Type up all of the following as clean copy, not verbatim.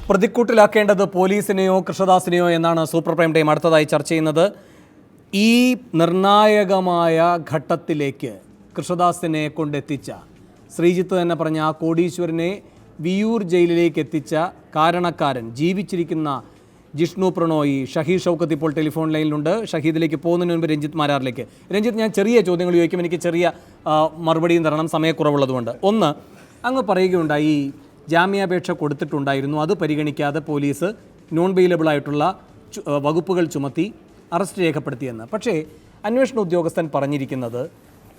പ്രതിക്കൂട്ടിലാക്കേണ്ടത് പോലീസിനെയോ കൃഷ്ണദാസിനെയോ എന്നാണ് super prime time അടുത്തതായി ചർച്ച ചെയ്യുന്നത്. ഈ നിർണായകമായ ഘട്ടത്തിലേക്ക് കൃഷ്ണദാസിനെ കൊണ്ടെത്തിച്ച, ശ്രീജിത്ത് തന്നെ പറഞ്ഞ ആ കോടീശ്വരനെ വിയൂർ ജയിലിലേക്ക് എത്തിച്ച കാരണക്കാരൻ, ജീവിച്ചിരിക്കുന്ന ജിഷ്ണു പ്രണോയി, ഷഹീദ് ഷൗക്കത്ത് ഇപ്പോൾ ടെലിഫോൺ ലൈനിലുണ്ട്. ഷഹീദിലേക്ക് പോകുന്നതിന് മുൻപ് രഞ്ജിത്ത് മാരാറിലേക്ക്. രഞ്ജിത്ത്, ഞാൻ ചെറിയ ചോദ്യങ്ങൾ ചോദിക്കും, എനിക്ക് ചെറിയ മറുപടിയും തരണം, സമയക്കുറവുള്ളതുകൊണ്ട്. ഒന്ന്, അങ്ങ് പറയുകയുണ്ടായി ജാമ്യാപേക്ഷ കൊടുത്തിട്ടുണ്ടായിരുന്നു, അത് പരിഗണിക്കാതെ പോലീസ് നോൺ ബെയിലബിൾ ആയിട്ടുള്ള വകുപ്പുകൾ ചുമത്തി അറസ്റ്റ് രേഖപ്പെടുത്തിയെന്ന്. പക്ഷേ അന്വേഷണ ഉദ്യോഗസ്ഥൻ പറഞ്ഞിരിക്കുന്നത്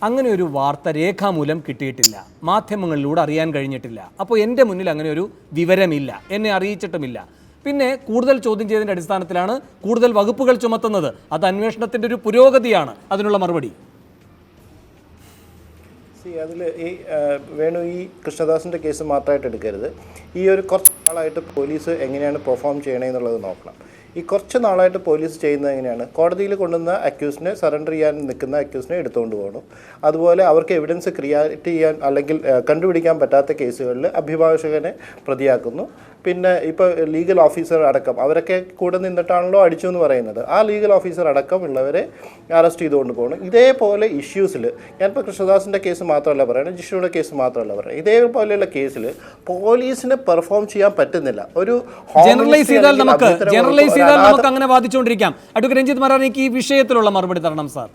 അങ്ങനെ ഒരു വാർത്ത രേഖാമൂലം കിട്ടിയിട്ടില്ല, മാധ്യമങ്ങളിലൂടെ അറിയാൻ കഴിഞ്ഞിട്ടില്ല. അപ്പോൾ എൻ്റെ മുന്നിൽ അങ്ങനെ ഒരു വിവരമില്ല, എന്നെ അറിയിച്ചിട്ടുമില്ല. പിന്നെ കൂടുതൽ ചോദ്യം ചെയ്തതിൻ്റെ അടിസ്ഥാനത്തിലാണ് കൂടുതൽ വകുപ്പുകൾ ചുമത്തുന്നത്. അത് അന്വേഷണത്തിൻ്റെ ഒരു പുരോഗതിയാണ്. അതിനുള്ള മറുപടി അതിൽ വേണു, ഈ കൃഷ്ണദാസിൻ്റെ കേസ് മാത്രമായിട്ട് എടുക്കരുത്. ഈ ഒരു കുറച്ച് നാളായിട്ട് പോലീസ് എങ്ങനെയാണ് പെർഫോം ചെയ്യണമെന്നുള്ളത് നോക്കണം. ഈ കുറച്ച് നാളായിട്ട് പോലീസ് ചെയ്യുന്നത് എങ്ങനെയാണ്? കോടതിയിൽ കൊണ്ടുവന്ന അക്യൂസിനെ, സറണ്ടർ ചെയ്യാൻ നിൽക്കുന്ന അക്യൂസിനെ എടുത്തുകൊണ്ട് പോകണം. അതുപോലെ അവർക്ക് എവിഡൻസ് ക്രിയേറ്റ് ചെയ്യാൻ അല്ലെങ്കിൽ കണ്ടുപിടിക്കാൻ പറ്റാത്ത കേസുകളിൽ അഭിഭാഷകനെ പ്രതിയാക്കുന്നു. പിന്നെ ഇപ്പോൾ ലീഗൽ ഓഫീസർ അടക്കം, അവരൊക്കെ കൂടെ നിന്നിട്ടാണല്ലോ അടിച്ചു എന്ന് പറയുന്നത്, ആ ലീഗൽ ഓഫീസർ അടക്കം ഉള്ളവരെ അറസ്റ്റ് ചെയ്തുകൊണ്ട് പോകണം. ഇതേപോലെ ഇഷ്യൂസിൽ, ഞാനിപ്പോൾ കൃഷ്ണദാസിൻ്റെ കേസ് മാത്രമല്ല പറയുന്നത്, ജിഷ്ണുവിൻ്റെ കേസ് മാത്രമല്ല പറയുന്നത്, ഇതേപോലെയുള്ള കേസിൽ പോലീസിന് പെർഫോം ചെയ്യാൻ പറ്റുന്നില്ല. ഒരു ജനറലൈസ് ചെയ്താൽ നമുക്ക് അങ്ങനെ വാദിച്ചുകൊണ്ടിരിക്കാം. അഡ്വക്കേറ്റ് രഞ്ജിത്ത് മാരാർ, എനിക്ക് ഈ വിഷയത്തിലുള്ള മറുപടി തരണം സാർ.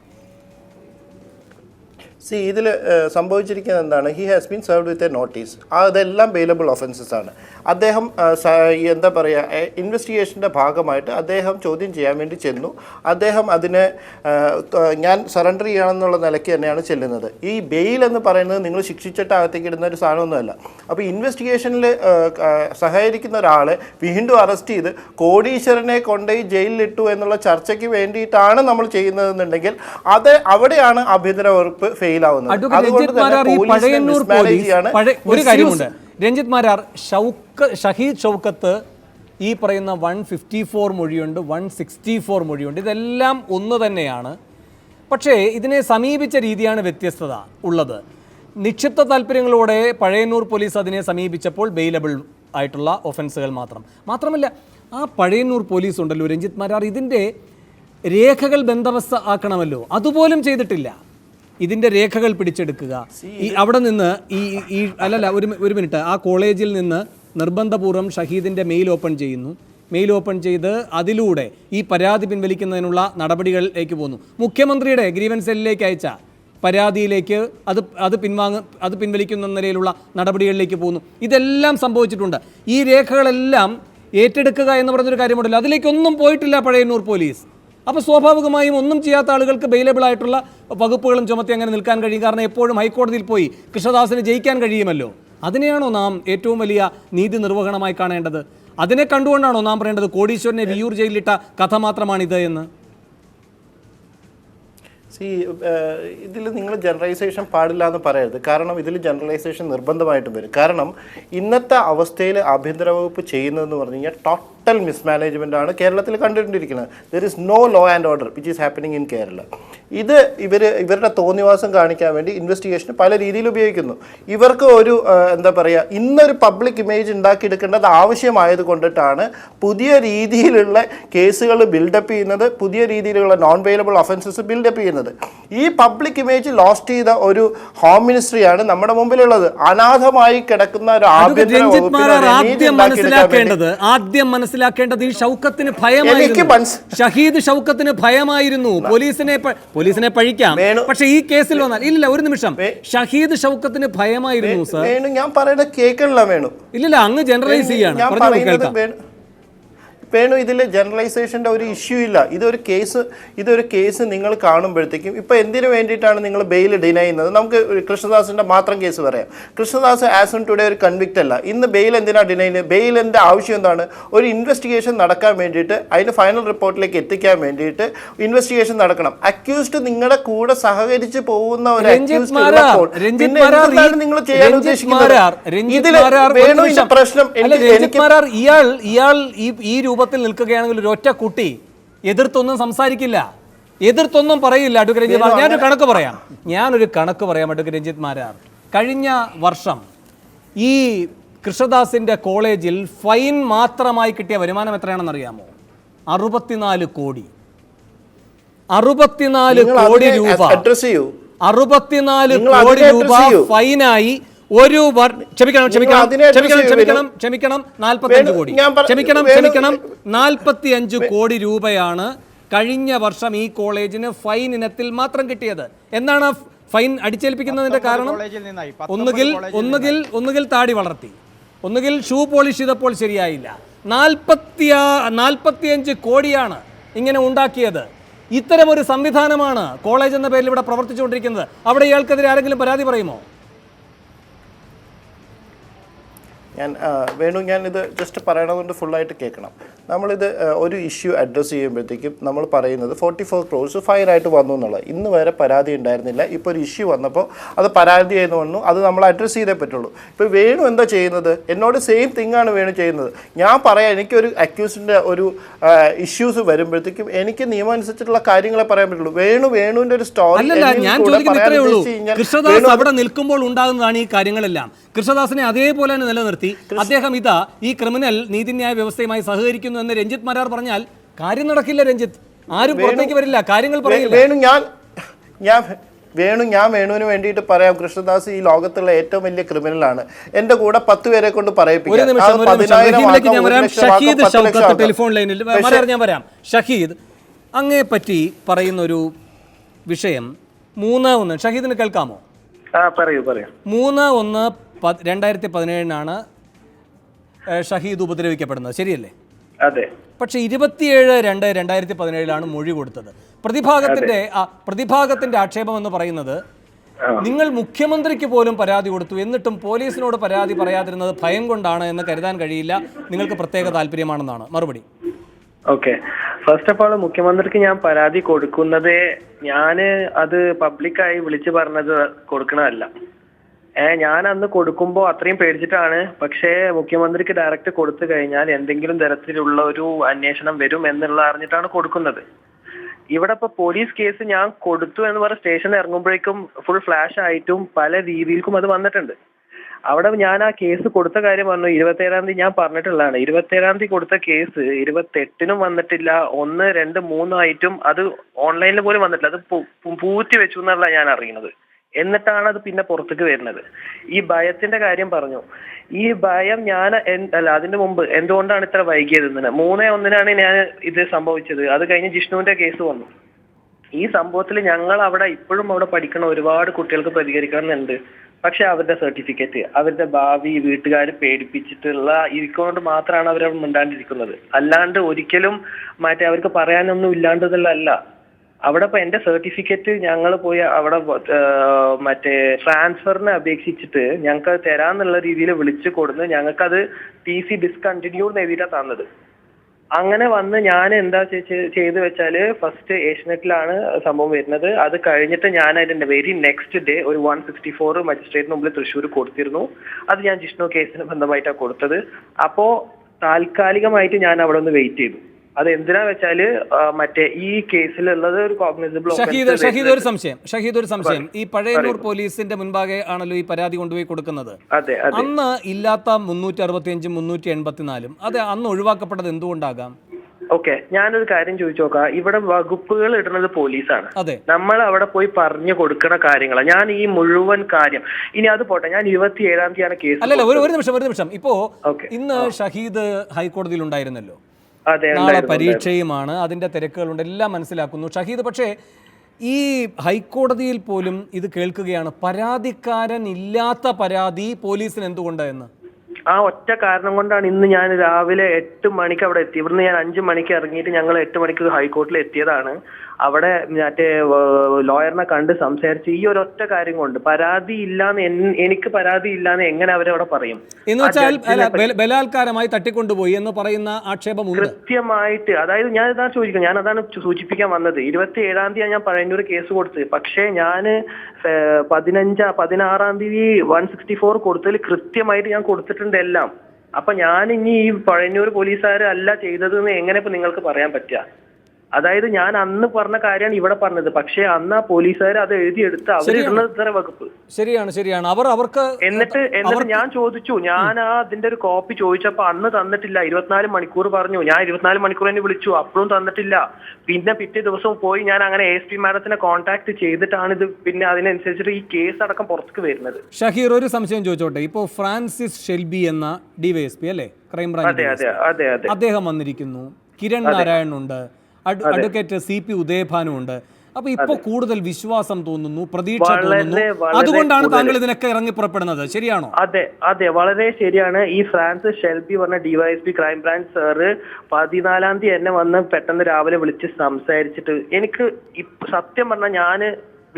ഇതിൽ സംഭവിച്ചിരിക്കുന്നത് എന്താണ്? He has been served with a notice. അതെല്ലാം ബെയിലബിൾ ഒഫൻസസ് ആണ്. അദ്ദേഹം എന്താ പറയുക, ഇൻവെസ്റ്റിഗേഷൻ്റെ ഭാഗമായിട്ട് അദ്ദേഹം ചോദ്യം ചെയ്യാൻ വേണ്ടി ചെന്നു. അദ്ദേഹം അതിനെ ഞാൻ സറണ്ടർ ചെയ്യണമെന്നുള്ള നിലയ്ക്ക് തന്നെയാണ് ചെല്ലുന്നത്. ഈ ബെയിൽ എന്ന് പറയുന്നത് നിങ്ങൾ ശിക്ഷിച്ചിട്ട് അകത്തേക്ക് ഇടുന്ന ഒരു സാധനമൊന്നുമല്ല. അപ്പോൾ ഇൻവെസ്റ്റിഗേഷനിൽ സഹകരിക്കുന്ന ഒരാളെ വീണ്ടും അറസ്റ്റ് ചെയ്ത് കോടീശ്വരനെ കൊണ്ടുപോയി ജയിലിലിട്ടു എന്നുള്ള ചർച്ചയ്ക്ക് വേണ്ടിയിട്ടാണ് നമ്മൾ ചെയ്യുന്നതെന്നുണ്ടെങ്കിൽ അത് അവിടെയാണ് ആഭ്യന്തര വകുപ്പ് ഫെയിൽ ആവുന്നത്. ഒരു കാര്യമുണ്ട് രഞ്ജിത്ത് മാരാർ, ഷഹീദ് ഷൗക്കത്ത് ഈ പറയുന്ന 154 മൊഴിയുണ്ട്, 164 മൊഴിയുണ്ട്, ഇതെല്ലാം ഒന്ന് തന്നെയാണ്. പക്ഷേ ഇതിനെ സമീപിച്ച രീതിയാണ് വ്യത്യസ്തത ഉള്ളത്. നിക്ഷിപ്ത താല്പര്യങ്ങളോടെ പഴയന്നൂർ പോലീസ് അതിനെ സമീപിച്ചപ്പോൾ ബെയിലബിൾ ആയിട്ടുള്ള ഒഫൻസുകൾ മാത്രമല്ല, ആ പഴയന്നൂർ പോലീസ് ഉണ്ടല്ലോ രഞ്ജിത്ത് മാരാർ, ഇതിൻ്റെ രേഖകൾ ബന്ദോബസ്ത് ആക്കണമല്ലോ, അതുപോലും ചെയ്തിട്ടില്ല. ഇതിൻ്റെ രേഖകൾ പിടിച്ചെടുക്കുക, ഈ അവിടെ നിന്ന് ഈ ഒരു മിനിറ്റ്, ആ കോളേജിൽ നിന്ന് നിർബന്ധപൂർവ്വം ഷഹീദിൻ്റെ മെയിൽ ഓപ്പൺ ചെയ്യുന്നു. മെയിൽ ഓപ്പൺ ചെയ്ത് അതിലൂടെ ഈ പരാതി പിൻവലിക്കുന്നതിനുള്ള നടപടികളിലേക്ക് പോകുന്നു. മുഖ്യമന്ത്രിയുടെ ഗ്രീവൻസ് സെല്ലിലേക്ക് അയച്ച പരാതിയിലേക്ക് അത് പിൻവലിക്കുന്ന നിലയിലുള്ള നടപടികളിലേക്ക് പോകുന്നു. ഇതെല്ലാം സംഭവിച്ചിട്ടുണ്ട്. ഈ രേഖകളെല്ലാം ഏറ്റെടുക്കുക എന്ന് പറയുന്നൊരു കാര്യമുണ്ടല്ലോ, അതിലേക്കൊന്നും പോയിട്ടില്ല പഴയന്നൂർ പോലീസ്. അപ്പോൾ സ്വാഭാവികമായും ഒന്നും ചെയ്യാത്ത ആളുകൾക്ക് ബെയിലബിൾ ആയിട്ടുള്ള വകുപ്പുകളും ചുമത്തി അങ്ങനെ നിൽക്കാൻ കഴിയും. കാരണം എപ്പോഴും ഹൈക്കോടതിയിൽ പോയി കൃഷ്ണദാസിന് ജയിക്കാൻ കഴിയുമല്ലോ. അതിനെയാണോ നാം ഏറ്റവും വലിയ നീതി നിർവഹണമായി കാണേണ്ടത്? അതിനെ കണ്ടുകൊണ്ടാണോ നാം പറയേണ്ടത് കോടീശ്വരനെ വിയൂർ ജയിലിലിട്ട കഥ മാത്രമാണിത് എന്ന്? ഇതിൽ നിങ്ങൾ ജനറലൈസേഷൻ പാടില്ല എന്ന് പറയരുത്. കാരണം ഇതിൽ ജനറലൈസേഷൻ നിർബന്ധമായിട്ടും വരും. കാരണം ഇന്നത്തെ അവസ്ഥയിൽ ആഭ്യന്തര വകുപ്പ് ചെയ്യുന്നതെന്ന് പറഞ്ഞു കഴിഞ്ഞാൽ ടോട്ടൽ മിസ്മാനേജ്മെൻ്റ് ആണ് കേരളത്തിൽ കണ്ടുകൊണ്ടിരിക്കുന്നത്. There is no law and order which is happening in Kerala. ഇത് ഇവരുടെ തോന്നിവാസം കാണിക്കാൻ വേണ്ടി ഇൻവെസ്റ്റിഗേഷൻ പല രീതിയിൽ ഉപയോഗിക്കുന്നു. ഇവർക്ക് ഒരു എന്താ പറയുക, ഇന്നൊരു പബ്ലിക് ഇമേജ് ഉണ്ടാക്കിയെടുക്കേണ്ടത് ആവശ്യമായത് കൊണ്ടിട്ടാണ് പുതിയ രീതിയിലുള്ള കേസുകൾ ബിൽഡപ്പ് ചെയ്യുന്നത്, പുതിയ രീതിയിലുള്ള നോൺ ബെയിലബിൾ ഒഫൻസസ് ബിൽഡപ്പ് ചെയ്യുന്നത്. ഈ പബ്ലിക് ഇമേജ് ലോസ്റ്റ് ചെയ്ത ഒരു ഹോം മിനിസ്ട്രിയാണ് നമ്മുടെ മുമ്പിലുള്ളത്. അനാഥമായി കിടക്കുന്ന ഒരു ആഭ്യന്തര ആദ്യം മനസ്സിലാക്കേണ്ടത് ഈ ഷൗക്കത്തിന് ഭയമായിരുന്നു. ഷഹീദ് ഷൗക്കത്തിന് ഭയമായിരുന്നു. പോലീസിനെ പഴിക്കാം, പക്ഷെ ഈ കേസിൽ വന്നാൽ ഇല്ല. ഒരു നിമിഷം, ഷഹീദ് ഷൗക്കത്തിന് ഭയമായിരുന്നു സർ. ഞാൻ പറയുന്നത് കേൾക്കണില്ല വേണു. ഇല്ല, അങ്ങ് ജനറലൈസ് ചെയ്യാണ്. വേണു, ഇതിൽ ജനറലൈസേഷൻ്റെ ഒരു ഇഷ്യൂ ഇല്ല. ഇതൊരു കേസ് നിങ്ങൾ കാണുമ്പോഴത്തേക്കും ഇപ്പോൾ എന്തിനു വേണ്ടിയിട്ടാണ് നിങ്ങൾ ബെയിൽ ഡിനൈ ചെയ്യുന്നത്? നമുക്ക് കൃഷ്ണദാസിൻ്റെ മാത്രം കേസ് പറയാം. കൃഷ്ണദാസ് ആസ് ഓൺ ടുഡേ ഒരു കൺവിക്റ്റ് അല്ല. ഇന്ന് ബെയിൽ എന്തിനാണ് ഡിനൈ ചെയ്യുന്നത്? ബെയിലിൻ്റെ ആവശ്യം എന്താണ്? ഒരു ഇൻവെസ്റ്റിഗേഷൻ നടക്കാൻ വേണ്ടിയിട്ട്, അതിന് ഫൈനൽ റിപ്പോർട്ടിലേക്ക് എത്തിക്കാൻ വേണ്ടിയിട്ട് ഇൻവെസ്റ്റിഗേഷൻ നടക്കണം. അക്യൂസ്ഡ് നിങ്ങളുടെ കൂടെ സഹകരിച്ച് പോകുന്ന ഒരു നിങ്ങൾ ചെയ്യാൻ ഉദ്ദേശിക്കുന്നത് പ്രശ്നം ഇയാൾ ഈ രൂപത്തിൽ നിൽക്കുകയാണെങ്കിൽ ഒരു ഒറ്റ കുട്ടി എതിർത്തൊന്നും സംസാരിക്കില്ല. എതിർത്തൊന്നും പറയില്ല അഡ്വക്കേറ്റ് രഞ്ജിത്ത് മാരാർ. ഞാനൊരു കണക്ക് പറയാം അഡ്വക്കേറ്റ് രഞ്ജിത്ത് മാരാർ. കഴിഞ്ഞ വർഷം ഈ കൃഷ്ണദാസിന്റെ കോളേജിൽ ഫൈൻ മാത്രമായി കിട്ടിയ വരുമാനം എത്രയാണെന്ന് അറിയാമോ? 64 കോടി. 64 കോടി രൂപ 64 കോടി രൂപ ഫൈനായി ഒരു ക്ഷമിക്കണം 45 കോടി 45 കോടി രൂപയാണ് കഴിഞ്ഞ വർഷം ഈ കോളേജിന് ഫൈൻ ഇനത്തിൽ മാത്രം കിട്ടിയത്. എന്നാണ് ഫൈൻ അടിച്ചേൽപ്പിക്കുന്നതിന്റെ കാരണം? ഒന്നുകിൽ താടി വളർത്തി, ഒന്നുകിൽ ഷൂ പോളിഷ് ചെയ്തപ്പോൾ ശരിയായില്ല. 45 കോടിയാണ് ഇങ്ങനെ ഉണ്ടാക്കിയത്. ഇത്തരമൊരു സംവിധാനമാണ് കോളേജ് എന്ന പേരിൽ ഇവിടെ പ്രവർത്തിച്ചുകൊണ്ടിരിക്കുന്നത്. അവിടെ ഇയാൾക്കെതിരെ ആരെങ്കിലും പരാതി പറയുമോ? ഞാനിത് ജസ്റ്റ് പറയണതുകൊണ്ട് ഫുള്ളായിട്ട് കേൾക്കണം. നമ്മളിത് ഒരു ഇഷ്യൂ അഡ്രസ്സ് ചെയ്യുമ്പോഴത്തേക്കും നമ്മൾ പറയുന്നത് 44 crores ഫൈനായിട്ട് വന്നു എന്നുള്ളത്. ഇന്ന് വരെ പരാതി ഉണ്ടായിരുന്നില്ല. ഇപ്പോൾ ഒരു ഇഷ്യൂ വന്നപ്പോൾ അത് പരാതിയായിരുന്നു വന്നു, അത് നമ്മൾ അഡ്രസ്സ് ചെയ്തേ പറ്റുള്ളൂ. ഇപ്പോൾ വേണു എന്താ ചെയ്യുന്നത്? എന്നോട് സെയിം തിങ് ആണ് വേണു ചെയ്യുന്നത്. ഞാൻ പറയാം, എനിക്കൊരു അക്യൂസിൻ്റെ ഒരു ഇഷ്യൂസ് വരുമ്പോഴത്തേക്കും എനിക്ക് നിയമം അനുസരിച്ചിട്ടുള്ള കാര്യങ്ങളെ പറയാൻ പറ്റുള്ളൂ. വേണുവിൻ്റെ ഒരു സ്റ്റോറി കൃഷ്ണദാസ് അവിടെ നിൽക്കുമ്പോൾ ഉണ്ടാകുന്നതാണ് ഈ കാര്യങ്ങളെല്ലാം. കൃഷ്ണദാസിനെ അതേപോലെ തന്നെ നിലനിർത്തി അദ്ദേഹം ഈ ക്രിമിനൽ നീതിന്യായ വ്യവസ്ഥയുമായി സഹകരിക്കുന്നു എന്ന് രഞ്ജിത്ത് മാരാർ പറഞ്ഞാൽ കാര്യം നടക്കില്ല. രഞ്ജിത്ത്, ആരും പുറത്തേക്ക് വരില്ല, കാര്യങ്ങൾ പറയില്ല. വേണുവിന് വേണ്ടിയിട്ട് പറയാം, കൃഷ്ണദാസ് ഈ ലോകത്തുള്ള ഏറ്റവും വലിയ ക്രിമിനലാണ്. എന്റെ കൂടെ 10 പേരെ കൊണ്ട് പറയിപ്പിക്കാം. ടെലിഫോൺ ലൈനിൽ ഞാൻ വരാം. ഷഹീദ്, അങ്ങേ പറ്റി പറയുന്ന ഒരു വിഷയം 3/1. ഷഹീദിന് കേൾക്കാമോ? പറയൂ. 3/1/2017 ഷഹീദ് ഉപദ്രവിക്കപ്പെടുന്നത്, ശരിയല്ലേ? അതെ. പക്ഷെ 27/2/2017 മൊഴി കൊടുത്തത്. പ്രതിഭാഗത്തിന്റെ ആക്ഷേപം എന്ന് പറയുന്നത് നിങ്ങൾ മുഖ്യമന്ത്രിക്ക് പോലും പരാതി കൊടുത്തു, എന്നിട്ടും പോലീസിനോട് പരാതി പറയാതിരുന്നത് ഭയം കൊണ്ടാണ് എന്ന് കരുതാൻ കഴിയില്ല, നിങ്ങൾക്ക് പ്രത്യേക താല്പര്യമാണെന്നാണ് മറുപടി. ഓക്കെ, ഫസ്റ്റ് ഓഫ് ഓൾ മുഖ്യമന്ത്രിക്ക് ഞാൻ പരാതി കൊടുക്കുന്നത് അത് പബ്ലിക്കായി വിളിച്ചു പറഞ്ഞത് കൊടുക്കണമല്ല. ഞാൻ അന്ന് കൊടുക്കുമ്പോൾ അത്രയും പേടിച്ചിട്ടാണ്. പക്ഷേ മുഖ്യമന്ത്രിക്ക് ഡയറക്റ്റ് കൊടുത്തു കഴിഞ്ഞാൽ എന്തെങ്കിലും തരത്തിലുള്ള ഒരു അന്വേഷണം വരും എന്നുള്ള അറിഞ്ഞിട്ടാണ് കൊടുക്കുന്നത്. ഇവിടെ ഇപ്പൊ പോലീസ് കേസ് ഞാൻ കൊടുത്തു എന്ന് പറഞ്ഞ സ്റ്റേഷനിൽ ഇറങ്ങുമ്പോഴേക്കും ഫുൾ ഫ്ലാഷ് ആയിട്ടും പല രീതിയിൽക്കും അത് വന്നിട്ടുണ്ട്. അവിടെ ഞാൻ ആ കേസ് കൊടുത്ത കാര്യം പറഞ്ഞു 27-ാം തീയതി ഞാൻ പറഞ്ഞിട്ടുള്ളതാണ്. 27-ാം തീയതി കൊടുത്ത കേസ് 28-നും വന്നിട്ടില്ല, 1, 2, 3 ആയിട്ടും അത് ഓൺലൈനിൽ പോലും വന്നിട്ടില്ല. അത് പൂറ്റി വെച്ചു എന്നുള്ള ഞാൻ അറിയുന്നത്. എന്നിട്ടാണ് അത് പിന്നെ പുറത്തേക്ക് വരുന്നത്. ഈ ഭയത്തിന്റെ കാര്യം പറഞ്ഞു. ഈ ഭയം അതിന്റെ മുമ്പ് എന്തുകൊണ്ടാണ് ഇത്ര വൈകിയതെന്ന് 3/1 ഞാൻ ഇത് സംഭവിച്ചത്. അത് കഴിഞ്ഞ് ജിഷ്ണുവിന്റെ കേസ് വന്നു. ഈ സംഭവത്തിൽ ഞങ്ങൾ ഇപ്പോഴും അവിടെ പഠിക്കുന്ന ഒരുപാട് കുട്ടികൾക്ക് പ്രതികരിക്കണമെന്നുണ്ട്. പക്ഷെ അവരുടെ സർട്ടിഫിക്കറ്റ്, അവരുടെ ഭാവി വീട്ടുകാർ പേടിപ്പിച്ചിട്ടുള്ള ഇരിക്കൊണ്ട് മാത്രമാണ് അവർ മിണ്ടാണ്ടിരിക്കുന്നത്. അല്ലാണ്ട് ഒരിക്കലും അവർക്ക് പറയാനൊന്നും ഇല്ലാണ്ടതല്ല. അവിടെ ഇപ്പൊ എന്റെ സർട്ടിഫിക്കറ്റ് ഞങ്ങൾ പോയി അവിടെ ട്രാൻസ്ഫറിന് അപേക്ഷിച്ചിട്ട് ഞങ്ങൾക്ക് അത് തരാന്നുള്ള രീതിയിൽ വിളിച്ചു കൊടുന്ന് ഞങ്ങൾക്കത് TC ഡിസ്കണ്ടിന്യൂഡ് എഴുതിയിട്ടാണ് തന്നത്. അങ്ങനെ വന്ന് ഞാൻ എന്താ ചെയ്ത് വെച്ചാല് ഫസ്റ്റ് ഏഷ്യനെറ്റിലാണ് സംഭവം വരുന്നത്. അത് കഴിഞ്ഞിട്ട് ഞാൻ അതിന്റെ വെരി നെക്സ്റ്റ് ഡേ ഒരു 164 മജിസ്ട്രേറ്റിന് മുമ്പിൽ തൃശ്ശൂർ കൊടുത്തിരുന്നു. അത് ഞാൻ ജിഷ്ണു കേസിന് ബന്ധമായിട്ടാണ് കൊടുത്തത്. അപ്പോ താൽക്കാലികമായിട്ട് ഞാൻ അവിടെ ഒന്ന് വെയിറ്റ് ചെയ്തു. അത് എന്തിനാ വെച്ചാല് ഈ കേസിലുള്ളത് ഒരു കോഗ്നിസബിൾ ഷഹീദ് ഒരു സംശയം ഈ പഴയന്നൂർ പോലീസിന്റെ മുൻപാകെ ആണല്ലോ ഈ പരാതി കൊണ്ടുപോയി കൊടുക്കുന്നത്. അന്ന് ഇല്ലാത്ത 365 384 അത് അന്ന് ഒഴിവാക്കപ്പെട്ടത് എന്തുകൊണ്ടാകാം? ഓക്കെ, ഞാനൊരു കാര്യം ചോദിച്ചു നോക്കാം. ഇവിടെ വകുപ്പുകൾ ഇടുന്നത് പോലീസാണ്. നമ്മൾ അവിടെ പോയി പറഞ്ഞു കൊടുക്കുന്ന കാര്യങ്ങളാണ്. ഞാൻ ഈ മുഴുവൻ കാര്യം ഇനി അത് പോട്ടെ, ഞാൻ 27-ാം തീയതിയാണ് കേസ്. അല്ലല്ല, ഒരു നിമിഷം. ഇപ്പോ ഇന്ന് ഷഹീദ് ഹൈക്കോടതിയിൽ ഉണ്ടായിരുന്നല്ലോ. നാളെ പരീക്ഷയുമാണ്, അതിന്റെ തിരക്കുകളുണ്ട്, എല്ലാം മനസ്സിലാക്കുന്നു ഷഹീദ്. പക്ഷേ ഈ ഹൈക്കോടതിയിൽ പോലും ഇത് കേൾക്കുകയാണ്, പരാതിക്കാരൻ ഇല്ലാത്ത പരാതി പോലീസിന് എന്തുകൊണ്ട് എന്ന്. ആ ഒറ്റ കാരണം കൊണ്ടാണ് ഇന്ന് ഞാൻ രാവിലെ 8 മണിക്ക് അവിടെ എത്തി. ഇവിടുന്ന് ഞാൻ 5 മണിക്ക് ഇറങ്ങിയിട്ട് ഞങ്ങൾ 8 മണിക്ക് ഹൈക്കോർട്ടിൽ എത്തിയതാണ്. അവിടെ ലോയറിനെ കണ്ട് സംസാരിച്ച് ഈ ഒരൊറ്റ കാര്യം കൊണ്ട് പരാതി ഇല്ലാന്ന് എനിക്ക് പരാതി ഇല്ലാന്ന് എങ്ങനെ അവരവിടെ പറയും? എന്ന് വെച്ചാൽ ബലാത്കാരമായി തട്ടിക്കൊണ്ടുപോയി എന്ന് പറയുന്ന ആക്ഷേപം കൃത്യമായിട്ട്. അതായത് ഞാൻ ഇതാണ് ചോദിക്കുന്നത്, ഞാൻ അതാണ് സൂചിപ്പിക്കാൻ വന്നത്. 27-ാം തീയതി ഞാൻ പഴയന്നൂർ കേസ് കൊടുത്ത്. പക്ഷേ ഞാൻ 16-ാം തീയതി 164 കൊടുത്തതിൽ കൃത്യമായിട്ട് ഞാൻ കൊടുത്തിട്ടുണ്ട് എല്ലാം. അപ്പൊ ഞാൻ ഇനി ഈ പഴയന്നൂർ പോലീസുകാർ അല്ല ചെയ്തതെന്ന് എങ്ങനെ ഇപ്പൊ നിങ്ങൾക്ക് പറയാൻ പറ്റുക? അതായത് ഞാൻ അന്ന് പറഞ്ഞ കാര്യമാണ് ഇവിടെ പറഞ്ഞത്. പക്ഷെ അന്ന് ആ പോലീസുകാർ അത് എഴുതിയെടുത്ത് അവരിടുന്നത് ഇത്ര വകുപ്പ്. ശരിയാണ്. അവർക്ക് എന്നിട്ട് ഞാൻ ചോദിച്ചു, ഞാൻ അതിന്റെ ഒരു കോപ്പി ചോദിച്ചപ്പോ അന്ന് തന്നിട്ടില്ല. 24 മണിക്കൂർ പറഞ്ഞു. ഞാൻ 24 മണിക്കൂർ തന്നെ വിളിച്ചു, അപ്പോഴും തന്നിട്ടില്ല. പിന്നെ പിറ്റേ ദിവസം പോയി ഞാൻ അങ്ങനെ ASP മാഡത്തിനെ കോൺടാക്ട് ചെയ്തിട്ടാണ് ഇത് പിന്നെ അതിനനുസരിച്ചിട്ട് ഈ കേസ് അടക്കം പുറത്തേക്ക് വരുന്നത്. ഷഹീർ, ഒരു സംശയം ചോദിച്ചോട്ടെ. ഇപ്പോ ഫ്രാൻസിസ് ഷെൽബി എന്ന DYSP അല്ലേ, ക്രൈംബ്രാഞ്ച്, അദ്ദേഹം വന്നിരിക്കുന്നു. കിരൺ നാരായണനുണ്ട്, അഡ്വക്കേറ്റ് CP ഉദയഭാനും ഉണ്ട്. അപ്പൊ ഇപ്പൊ കൂടുതൽ വിശ്വാസം തോന്നുന്നു, പ്രതീക്ഷ തോന്നുന്നു. അതുകൊണ്ടാണ് താങ്കൾ ഇതിനൊക്കെ ഇറങ്ങി പുറപ്പെടുന്നത്, ശരിയാണോ? അതെ, വളരെ ശരിയാണ്. ഈ ഫ്രാൻസിസ് ഷെൽബി പറഞ്ഞ DYSP ക്രൈംബ്രാഞ്ച് സാറ് 14-ാം തീയതി എന്നെ വന്ന് പെട്ടെന്ന് രാവിലെ വിളിച്ച് സംസാരിച്ചിട്ട് എനിക്ക് സത്യം പറഞ്ഞാൽ ഞാൻ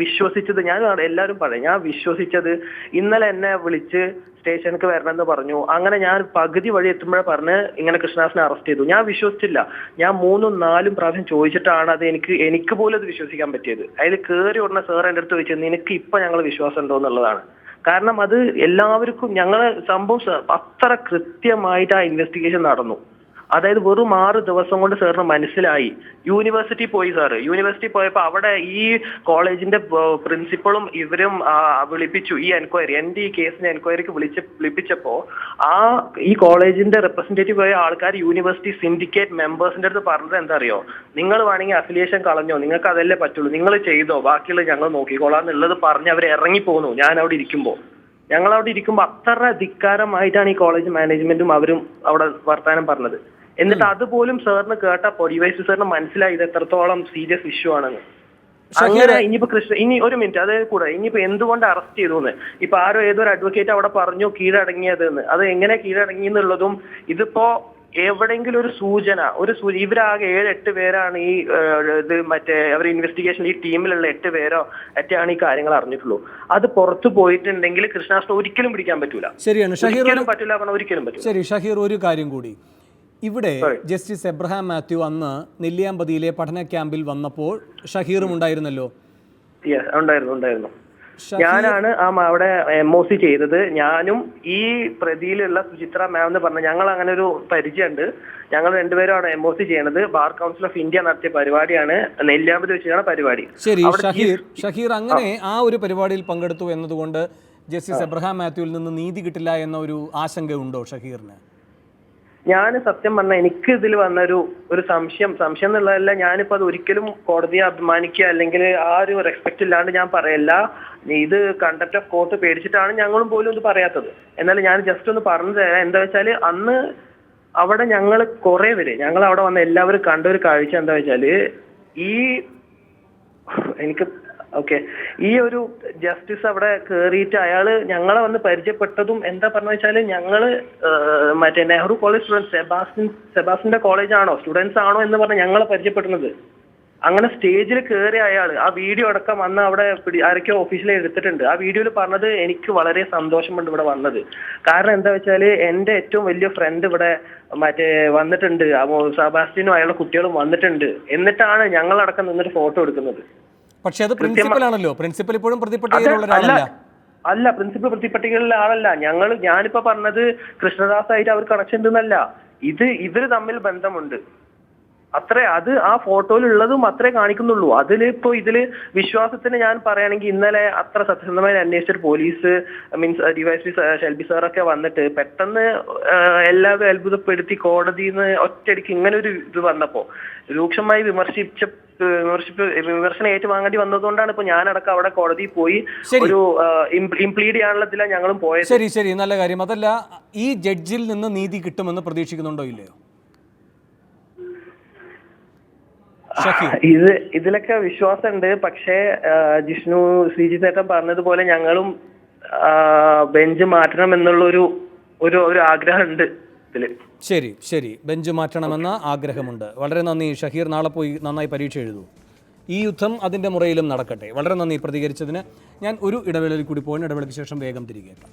വിശ്വസിച്ചത്, ഞാൻ എല്ലാവരും പറയും, ഞാൻ വിശ്വസിച്ചത് ഇന്നലെ എന്നെ വിളിച്ച് സ്റ്റേഷനിലേക്ക് വരണമെന്ന് പറഞ്ഞു. അങ്ങനെ ഞാൻ പകുതി വഴി എത്തുമ്പോഴേ പറഞ്ഞ് ഇങ്ങനെ കൃഷ്ണദാസിനെ അറസ്റ്റ് ചെയ്തു. ഞാൻ വിശ്വസിച്ചില്ല. ഞാൻ 3-4 പ്രാവശ്യം ചോദിച്ചിട്ടാണ് അത് എനിക്ക് പോലും അത് വിശ്വസിക്കാൻ പറ്റിയത്. അതിൽ കയറി ഉടനെ സാർ എൻ്റെ അടുത്ത് ചോദിച്ചത് നിനക്ക് ഇപ്പൊ ഞങ്ങൾ വിശ്വാസം ഉണ്ടോ എന്നുള്ളതാണ്. കാരണം അത് എല്ലാവർക്കും ഞങ്ങള് സംഭവം അത്ര കൃത്യമായിട്ട് ആ ഇൻവെസ്റ്റിഗേഷൻ നടന്നു. അതായത് വെറും 6 ദിവസം കൊണ്ട് സാറിന് മനസ്സിലായി. യൂണിവേഴ്സിറ്റി പോയി സാറ്. യൂണിവേഴ്സിറ്റി പോയപ്പോൾ അവിടെ ഈ കോളേജിന്റെ പ്രിൻസിപ്പളും ഇവരും വിളിപ്പിച്ചു ഈ എൻക്വയറി. എന്റെ ഈ കേസിന്റെ എൻക്വയറിക്ക് വിളിപ്പിച്ചപ്പോ ഈ കോളേജിന്റെ റെപ്രസെന്റേറ്റീവ് ആയ ആൾക്കാർ യൂണിവേഴ്സിറ്റി സിൻഡിക്കേറ്റ് മെമ്പേഴ്സിന്റെ അടുത്ത് പറഞ്ഞത് എന്താ അറിയോ, നിങ്ങൾ വേണമെങ്കിൽ അഫിലിയേഷൻ കളഞ്ഞോ, നിങ്ങൾക്ക് അതല്ലേ പറ്റുള്ളൂ, നിങ്ങൾ ചെയ്തോ, ബാക്കിയുള്ള ഞങ്ങൾ നോക്കിക്കോളാം എന്നുള്ളത് പറഞ്ഞ് അവർ ഇറങ്ങിപ്പോന്നു. ഞാൻ അവിടെ ഇരിക്കുമ്പോൾ അത്ര ധിക്കാരമായിട്ടാണ് ഈ കോളേജ് മാനേജ്മെന്റും അവരും അവിടെ വർത്താനം പറഞ്ഞത്. എന്നിട്ട് അതുപോലും സാറിന് കേട്ടപ്പോ DYSP സാറിന് മനസ്സിലായി ഇത് എത്രത്തോളം സീരിയസ് ഇഷ്യൂ ആണെന്ന്. അങ്ങനെ ഇനിയിപ്പോ ഇനി ഒരു മിനിറ്റ്, അതായത് കൂടെ ഇനിയിപ്പോ എന്തുകൊണ്ട് അറസ്റ്റ് ചെയ്തു എന്ന് ഇപ്പൊ ആരോ ഏതൊരു അഡ്വക്കേറ്റ് അവിടെ പറഞ്ഞു കീഴടങ്ങിയത് എന്ന്. അത് എങ്ങനെ കീഴടങ്ങി എന്നുള്ളതും ഇതിപ്പോ എവിടെയെങ്കിലും ഒരു സൂചന ഇവരാകെ 7-8 പേരാണ് ഈ ഇത് മറ്റേ അവർ ഇൻവെസ്റ്റിഗേഷൻ ഈ ടീമിലുള്ള 8 പേരോ ഒറ്റയാണ് ഈ കാര്യങ്ങൾ അറിഞ്ഞിട്ടുള്ളൂ. അത് പുറത്തു പോയിട്ടുണ്ടെങ്കിൽ കൃഷ്ണദാസിനെ ഒരിക്കലും പിടിക്കാൻ പറ്റൂല. ശരിയാണ് ഷഹീർ, ഒരിക്കലും പറ്റില്ല. ശരി ഷഹീർ, ഒരു കാര്യം കൂടി. ഇവിടെ ജസ്റ്റിസ് എബ്രഹാം മാത്യു അന്ന് നെല്ലിയാമ്പതിയിലെ പഠന ക്യാമ്പിൽ വന്നപ്പോൾ ഷഹീറും ഉണ്ടായിരുന്നല്ലോ. ഉണ്ടായിരുന്നു. ഞാനാണ് അവിടെ MOC ചെയ്തത്. ഞാനും ഈ പ്രതിയിലുള്ള സുചിത്ര മാം എന്ന് പറഞ്ഞ ഞങ്ങൾ അങ്ങനെ ഒരു പരിചയമുണ്ട്. ഞങ്ങൾ രണ്ടുപേരും അവിടെ MOC ചെയ്യണത് ബാർ കൗൺസിൽ ഓഫ് ഇന്ത്യ നടത്തിയ പരിപാടിയാണ്. നെല്ലിയാമ്പതി വെച്ചാണ് പരിപാടി. ശരി ഷഹീർ, അങ്ങനെ ആ ഒരു പരിപാടിയിൽ പങ്കെടുത്തു എന്നതുകൊണ്ട് ജസ്റ്റിസ് എബ്രഹാം മാത്യുവിൽ നിന്ന് നീതി കിട്ടില്ല എന്ന ഒരു ആശങ്ക ഉണ്ടോ ഷഹീറിന്? ഞാൻ സത്യം പറഞ്ഞാൽ എനിക്ക് ഇതിൽ വന്നൊരു സംശയം എന്നുള്ളതല്ല. ഞാനിപ്പോ അത് ഒരിക്കലും കോടതിയെ അഭിമാനിക്കുക അല്ലെങ്കിൽ ആ ഒരു റെസ്പെക്ട് ഇല്ലാണ്ട് ഞാൻ പറയല്ല. ഇത് കണ്ടക്ട് ഓഫ് കോർട്ട് പേടിച്ചിട്ടാണ് ഞങ്ങളും പോലും ഇത് പറയാത്തത്. എന്നാലും ഞാൻ ജസ്റ്റ് ഒന്ന് പറഞ്ഞു തരാം. എന്താ വെച്ചാല് അന്ന് അവിടെ ഞങ്ങൾ അവിടെ വന്ന എല്ലാവരും കണ്ട ഒരു കാഴ്ച എന്താ വെച്ചാല് ഈ ഒരു ജസ്റ്റിസ് അവിടെ കേറിയിട്ട് അയാള് ഞങ്ങളെ വന്ന് പരിചയപ്പെട്ടതും എന്താ പറഞ്ഞ വെച്ചാല് ഞങ്ങള് മറ്റേ നെഹ്റു കോളേജ് സ്റ്റുഡൻസ് സെബാസ്റ്റിന്റെ കോളേജ് ആണോ സ്റ്റുഡൻസ് ആണോ എന്ന് പറഞ്ഞ് ഞങ്ങളെ പരിചയപ്പെടുന്നത്. അങ്ങനെ സ്റ്റേജിൽ കയറിയ അയാള് ആ വീഡിയോ അടക്കം വന്ന് അവിടെ ആരൊക്കെയോ ഓഫീസിൽ എടുത്തിട്ടുണ്ട്. ആ വീഡിയോയിൽ പറഞ്ഞത് എനിക്ക് വളരെ സന്തോഷമുണ്ട് ഇവിടെ വന്നത്. കാരണം എന്താ വെച്ചാല് എന്റെ ഏറ്റവും വലിയ ഫ്രണ്ട് ഇവിടെ മറ്റേ വന്നിട്ടുണ്ട്, സെബാസ്റ്റ്യനും അയാളുടെ കുട്ടികളും വന്നിട്ടുണ്ട്. എന്നിട്ടാണ് ഞങ്ങളടക്കം നിന്നൊരു ഫോട്ടോ എടുക്കുന്നത്. പക്ഷെ അത് പ്രിൻസിപ്പൽ ആണല്ലോ, പ്രിൻസിപ്പൽ ഇപ്പോഴും പ്രതിപട്ടികയിലുള്ള ഒരാളല്ല. അല്ല, പ്രിൻസിപ്പൽ പ്രതിപട്ടികയിലുള്ള ആളല്ല. ഞാനിപ്പോ പറഞ്ഞത് കൃഷ്ണദാസായിട്ട് അവർ കണക്ഷൻ ഉണ്ടെന്നല്ല, ഇവര് തമ്മിൽ ബന്ധമുണ്ട് അത് ആ ഫോട്ടോയിലുള്ളതും അത്രേ കാണിക്കുന്നുള്ളൂ. ഇതില് വിശ്വാസത്തിന് ഞാൻ പറയുകയാണെങ്കിൽ ഇന്നലെ അത്ര സത്യസന്ധമായി അന്വേഷിച്ചിട്ട് പോലീസ് DYSP ഷെൽബി സാറൊക്കെ വന്നിട്ട് പെട്ടെന്ന് എല്ലാവരും അത്ഭുതപ്പെടുത്തി കോടതിയിൽ നിന്ന് ഒറ്റയടിക്ക് ഇങ്ങനെ ഒരു ഇത് വന്നപ്പോ രൂക്ഷമായി വിമർശനം ഏറ്റുവാങ്ങേണ്ടി വന്നതുകൊണ്ടാണ് ഇപ്പൊ ഞാനടക്കം അവിടെ കോടതിയിൽ പോയി ഒരു ഇംപ്ലീഡ് ചെയ്യാനുള്ളതിലാണ് ഞങ്ങളും പോയത്. ശരി, നല്ല കാര്യം. അതല്ല, ഈ ജഡ്ജിൽ നിന്ന് നീതി കിട്ടുമെന്ന് പ്രതീക്ഷിക്കുന്നുണ്ടോ ഇല്ലയോ? ഇതിലൊക്കെ വിശ്വാസമുണ്ട്. പക്ഷേ ജിഷ്ണു ശ്രീജിത്ത് ഏട്ടൻ പറഞ്ഞതുപോലെ ഞങ്ങളും ബെഞ്ച് മാറ്റണം എന്നുള്ള ഒരു ആഗ്രഹമുണ്ട് ഇതില്. ശരി, ബെഞ്ച് മാറ്റണമെന്ന ആഗ്രഹമുണ്ട്. വളരെ നന്ദി ഷഹീർ. നാളെ പോയി നന്നായി പരീക്ഷ എഴുതൂ. ഈ യുദ്ധം അതിൻ്റെ മുറയിലും നടക്കട്ടെ. വളരെ നന്ദി പ്രതികരിച്ചതിന്. ഞാൻ ഒരു ഇടവേളയിൽ കൂടി പോയി, ഇടവേളയ്ക്ക് ശേഷം വേഗം തിരികെ എത്താം.